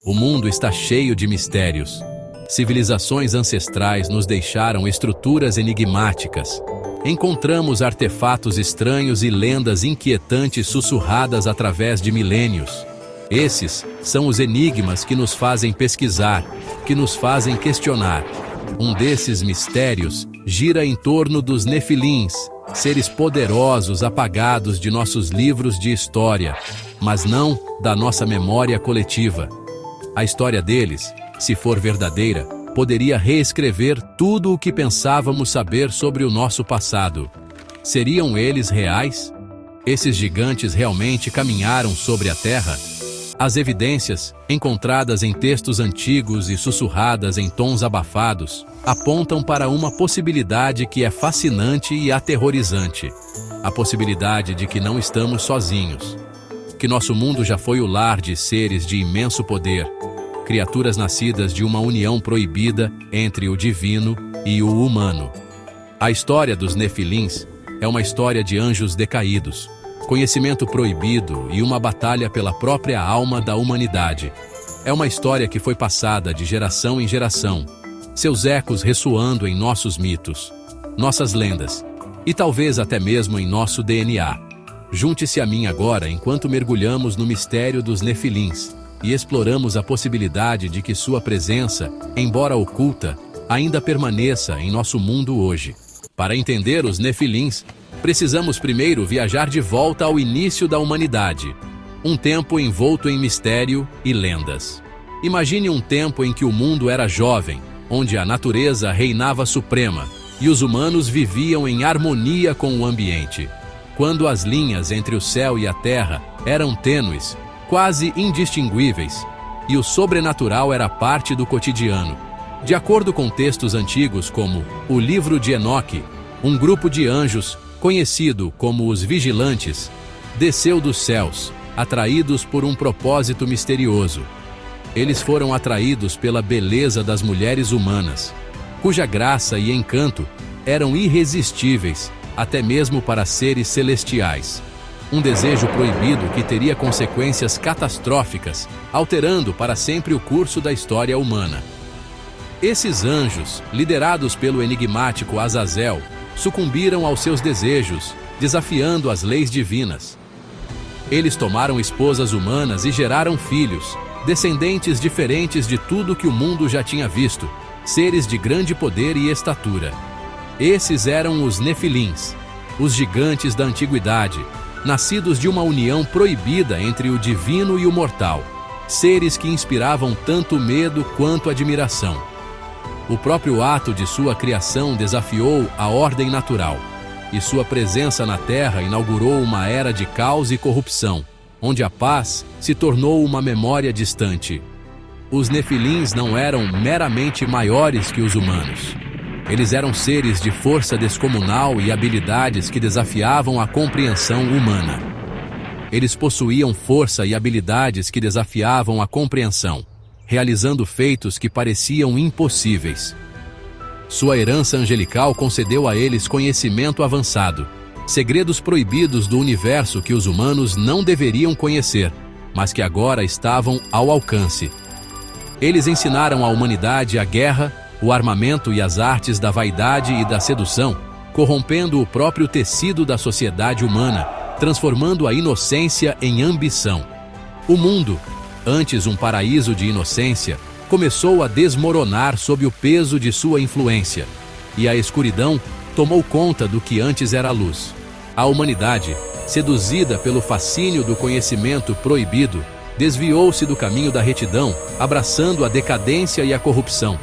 O mundo está cheio de mistérios. Civilizações ancestrais nos deixaram estruturas enigmáticas. Encontramos artefatos estranhos e lendas inquietantes sussurradas através de milênios. Esses são os enigmas que nos fazem pesquisar, que nos fazem questionar. Um desses mistérios gira em torno dos Nefilins, seres poderosos apagados de nossos livros de história, mas não da nossa memória coletiva. A história deles, se for verdadeira, poderia reescrever tudo o que pensávamos saber sobre o nosso passado. Seriam eles reais? Esses gigantes realmente caminharam sobre a Terra? As evidências, encontradas em textos antigos e sussurradas em tons abafados, apontam para uma possibilidade que é fascinante e aterrorizante. A possibilidade de que não estamos sozinhos. Que nosso mundo já foi o lar de seres de imenso poder, criaturas nascidas de uma união proibida entre o divino e o humano. A história dos Nefilins é uma história de anjos decaídos, conhecimento proibido e uma batalha pela própria alma da humanidade. É uma história que foi passada de geração em geração, seus ecos ressoando em nossos mitos, nossas lendas e talvez até mesmo em nosso DNA. Junte-se a mim agora enquanto mergulhamos no mistério dos Nefilins e exploramos a possibilidade de que sua presença, embora oculta, ainda permaneça em nosso mundo hoje. Para entender os Nefilins, precisamos primeiro viajar de volta ao início da humanidade, um tempo envolto em mistério e lendas. Imagine um tempo em que o mundo era jovem, onde a natureza reinava suprema e os humanos viviam em harmonia com o ambiente. Quando as linhas entre o céu e a terra eram tênues, quase indistinguíveis, e o sobrenatural era parte do cotidiano. De acordo com textos antigos como o Livro de Enoque, um grupo de anjos, conhecido como os Vigilantes, desceu dos céus, atraídos por um propósito misterioso. Eles foram atraídos pela beleza das mulheres humanas, cuja graça e encanto eram irresistíveis, até mesmo para seres celestiais. Um desejo proibido que teria consequências catastróficas, alterando para sempre o curso da história humana. Esses anjos, liderados pelo enigmático Azazel, sucumbiram aos seus desejos, desafiando as leis divinas. Eles tomaram esposas humanas e geraram filhos, descendentes diferentes de tudo que o mundo já tinha visto, seres de grande poder e estatura. Esses eram os Nefilins, os gigantes da antiguidade, nascidos de uma união proibida entre o divino e o mortal, seres que inspiravam tanto medo quanto admiração. O próprio ato de sua criação desafiou a ordem natural, e sua presença na Terra inaugurou uma era de caos e corrupção, onde a paz se tornou uma memória distante. Os Nefilins não eram meramente maiores que os humanos. Eles eram seres de força descomunal e habilidades que desafiavam a compreensão humana. Eles possuíam força e habilidades que desafiavam a compreensão, realizando feitos que pareciam impossíveis. Sua herança angelical concedeu a eles conhecimento avançado, segredos proibidos do universo que os humanos não deveriam conhecer, mas que agora estavam ao alcance. Eles ensinaram à humanidade a guerra, o armamento e as artes da vaidade e da sedução, corrompendo o próprio tecido da sociedade humana, transformando a inocência em ambição. O mundo, antes um paraíso de inocência, começou a desmoronar sob o peso de sua influência, e a escuridão tomou conta do que antes era luz. A humanidade, seduzida pelo fascínio do conhecimento proibido, desviou-se do caminho da retidão, abraçando a decadência e a corrupção.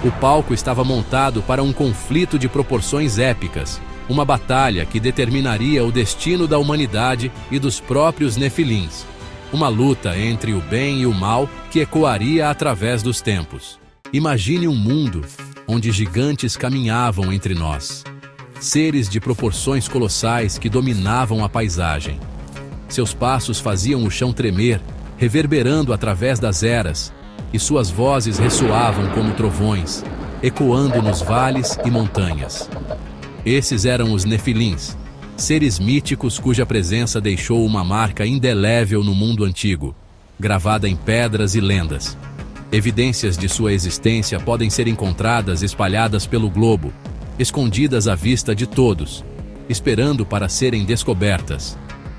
O palco estava montado para um conflito de proporções épicas, uma batalha que determinaria o destino da humanidade e dos próprios Nefilins. Uma luta entre o bem e o mal que ecoaria através dos tempos. Imagine um mundo onde gigantes caminhavam entre nós, seres de proporções colossais que dominavam a paisagem. Seus passos faziam o chão tremer, reverberando através das eras, e suas vozes ressoavam como trovões, ecoando nos vales e montanhas. Esses eram os Nefilins, seres míticos cuja presença deixou uma marca indelével no mundo antigo, gravada em pedras e lendas. Evidências de sua existência podem ser encontradas espalhadas pelo globo, escondidas à vista de todos, esperando para serem descobertas.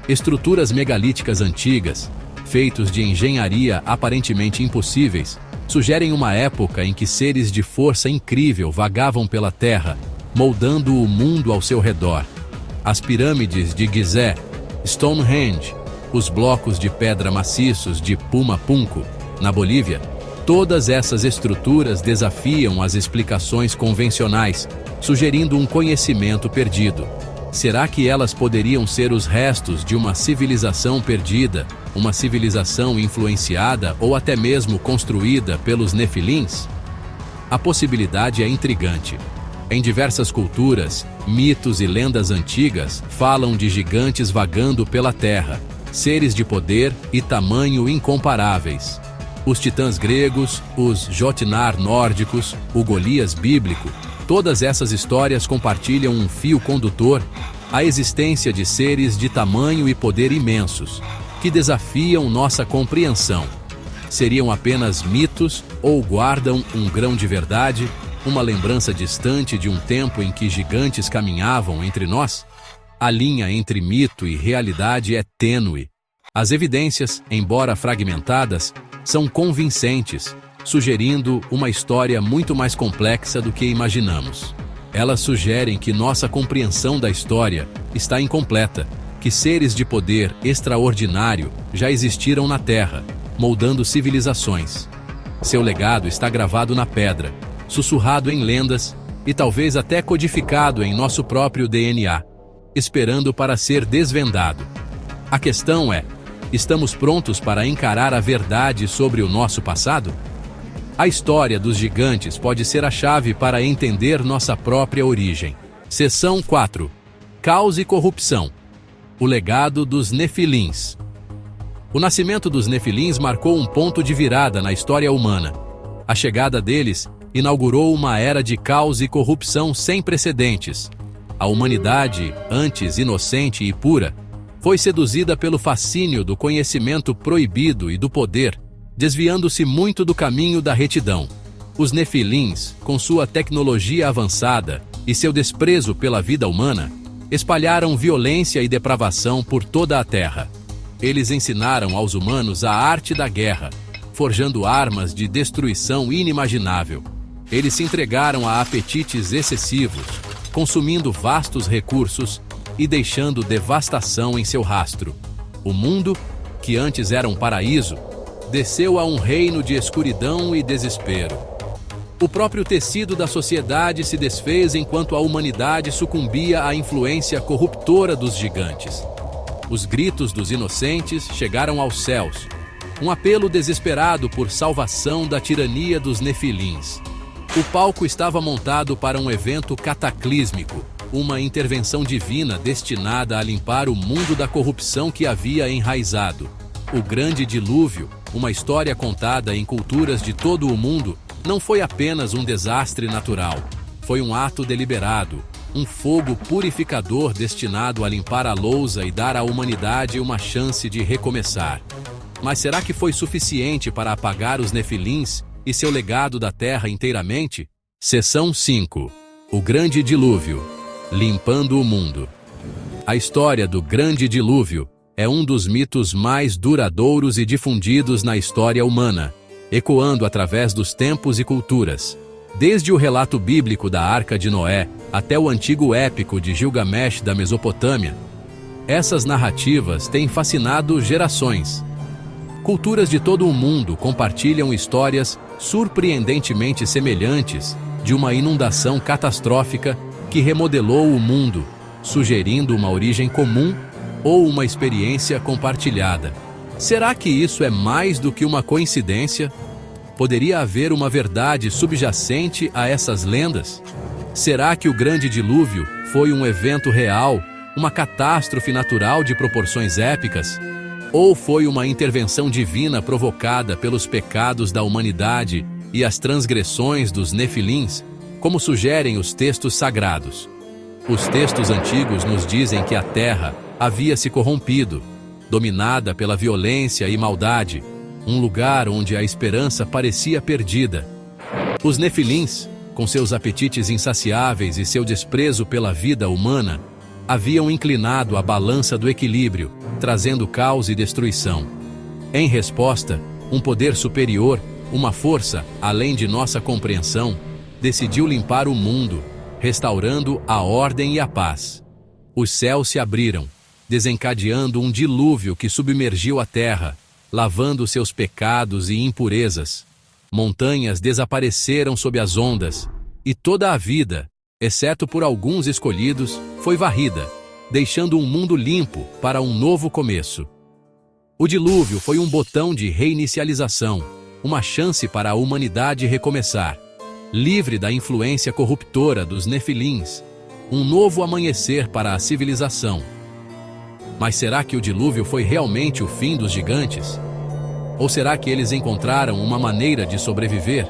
Estruturas megalíticas antigas, feitos de engenharia aparentemente impossíveis, sugerem uma época em que seres de força incrível vagavam pela Terra, moldando o mundo ao seu redor. As pirâmides de Gizé, Stonehenge, os blocos de pedra maciços de Pumapunku, na Bolívia, todas essas estruturas desafiam as explicações convencionais, sugerindo um conhecimento perdido. Será que elas poderiam ser os restos de uma civilização perdida, uma civilização influenciada ou até mesmo construída pelos Nefilins? A possibilidade é intrigante. Em diversas culturas, mitos e lendas antigas falam de gigantes vagando pela terra, seres de poder e tamanho incomparáveis. Os titãs gregos, os Jotnar nórdicos, o Golias bíblico, todas essas histórias compartilham um fio condutor: a existência de seres de tamanho e poder imensos, que desafiam nossa compreensão. Seriam apenas mitos ou guardam um grão de verdade, uma lembrança distante de um tempo em que gigantes caminhavam entre nós? A linha entre mito e realidade é tênue. As evidências, embora fragmentadas, são convincentes, sugerindo uma história muito mais complexa do que imaginamos. Elas sugerem que nossa compreensão da história está incompleta, que seres de poder extraordinário já existiram na Terra, moldando civilizações. Seu legado está gravado na pedra, sussurrado em lendas e talvez até codificado em nosso próprio DNA, esperando para ser desvendado. A questão é: estamos prontos para encarar a verdade sobre o nosso passado? A história dos gigantes pode ser a chave para entender nossa própria origem. Seção 4. Caos e corrupção. O legado dos Nefilins. O nascimento dos Nefilins marcou um ponto de virada na história humana. A chegada deles inaugurou uma era de caos e corrupção sem precedentes. A humanidade, antes inocente e pura, foi seduzida pelo fascínio do conhecimento proibido e do poder, desviando-se muito do caminho da retidão. Os Nefilins, com sua tecnologia avançada e seu desprezo pela vida humana, espalharam violência e depravação por toda a Terra. Eles ensinaram aos humanos a arte da guerra, forjando armas de destruição inimaginável. Eles se entregaram a apetites excessivos, consumindo vastos recursos e deixando devastação em seu rastro. O mundo, que antes era um paraíso, desceu a um reino de escuridão e desespero. O próprio tecido da sociedade se desfez enquanto a humanidade sucumbia à influência corruptora dos gigantes. Os gritos dos inocentes chegaram aos céus, um apelo desesperado por salvação da tirania dos Nefilins. O palco estava montado para um evento cataclísmico, uma intervenção divina destinada a limpar o mundo da corrupção que havia enraizado. O Grande Dilúvio, uma história contada em culturas de todo o mundo, não foi apenas um desastre natural. Foi um ato deliberado, um fogo purificador destinado a limpar a lousa e dar à humanidade uma chance de recomeçar. Mas será que foi suficiente para apagar os Nefilins e seu legado da Terra inteiramente? Seção 5. O Grande Dilúvio, limpando o mundo. A história do Grande Dilúvio é um dos mitos mais duradouros e difundidos na história humana, ecoando através dos tempos e culturas. Desde o relato bíblico da Arca de Noé até o antigo épico de Gilgamesh da Mesopotâmia, essas narrativas têm fascinado gerações. Culturas de todo o mundo compartilham histórias surpreendentemente semelhantes de uma inundação catastrófica que remodelou o mundo, sugerindo uma origem comum ou uma experiência compartilhada. Será que isso é mais do que uma coincidência? Poderia haver uma verdade subjacente a essas lendas? Será que o Grande Dilúvio foi um evento real, uma catástrofe natural de proporções épicas? Ou foi uma intervenção divina provocada pelos pecados da humanidade e as transgressões dos Nefilins, como sugerem os textos sagrados? Os textos antigos nos dizem que a terra havia se corrompido, dominada pela violência e maldade, um lugar onde a esperança parecia perdida. Os Nefilins, com seus apetites insaciáveis e seu desprezo pela vida humana, haviam inclinado a balança do equilíbrio, trazendo caos e destruição. Em resposta, um poder superior, uma força além de nossa compreensão, decidiu limpar o mundo, restaurando a ordem e a paz. Os céus se abriram, desencadeando um dilúvio que submergiu a terra, lavando seus pecados e impurezas. Montanhas desapareceram sob as ondas, e toda a vida, exceto por alguns escolhidos, foi varrida, deixando um mundo limpo para um novo começo. O dilúvio foi um botão de reinicialização, uma chance para a humanidade recomeçar, livre da influência corruptora dos Nefilins, um novo amanhecer para a civilização. Mas será que o dilúvio foi realmente o fim dos gigantes? Ou será que eles encontraram uma maneira de sobreviver?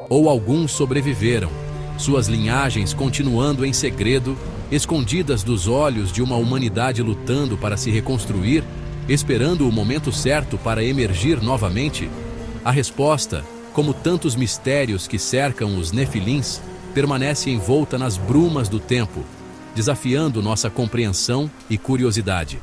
Ou alguns sobreviveram, suas linhagens continuando em segredo, escondidas dos olhos de uma humanidade lutando para se reconstruir, esperando o momento certo para emergir novamente? A resposta, como tantos mistérios que cercam os Nefilins, permanece envolta nas brumas do tempo, desafiando nossa compreensão e curiosidade.